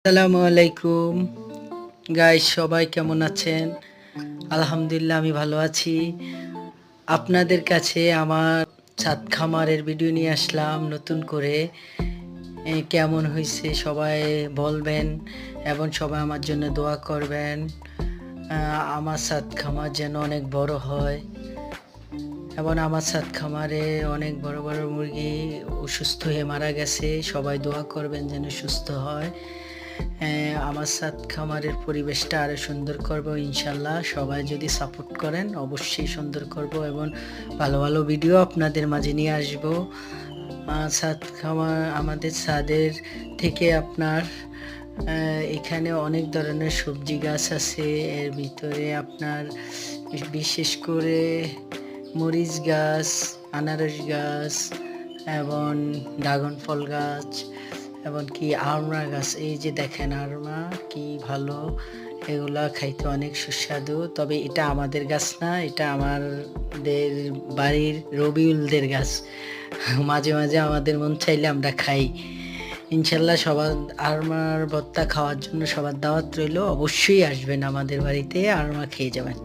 আসসালামু আলাইকুম গাইস, সবাই কেমন আছেন? আলহামদুলিল্লাহ, আমি ভালো আছি। আপনাদের কাছে আমার ছাদ খামারের ভিডিও নিয়ে আসলাম নতুন করে। কেমন হয়েছে সবাই বলবেন এবং সবাই আমার জন্য দোয়া করবেন। আমার ছাদ খামার যেন অনেক বড় হয় এবং আমার ছাদ খামারে অনেক বড় বড় মুরগি অসুস্থ হয়ে মারা গেছে। সবাই দোয়া করবেন যেন সুস্থ হয়। আমার ছাদ খামারের পরিবেশটা আরও সুন্দর করব ইনশাল্লাহ। সবাই যদি সাপোর্ট করেন অবশ্যই সুন্দর করব এবং ভালো ভালো ভিডিও আপনাদের মাঝে নিয়ে আসবো। ছাদ খামার আমাদের ছাদের থেকে আপনার এখানে অনেক ধরনের সবজি গাছ আছে। এর ভিতরে আপনার বিশেষ করে মরিচ গাছ, আনারস গাছ এবং ড্রাগন ফল গাছ এবং কি আড়মা গাছ। এই যে দেখেন আড়মা কি ভালো, এগুলা খাইতে অনেক সুস্বাদু। তবে এটা আমাদের গাছ না, এটা আমাদের বাড়ির রবিউলদের গাছ। মাঝে মাঝে আমাদের মন চাইলে আমরা খাই ইনশাল্লাহ। সবার আড়মার ভর্তা খাওয়ার জন্য সবার দাওয়াত রইল, অবশ্যই আসবেন আমাদের বাড়িতে, আড়মা খেয়ে যাবেন।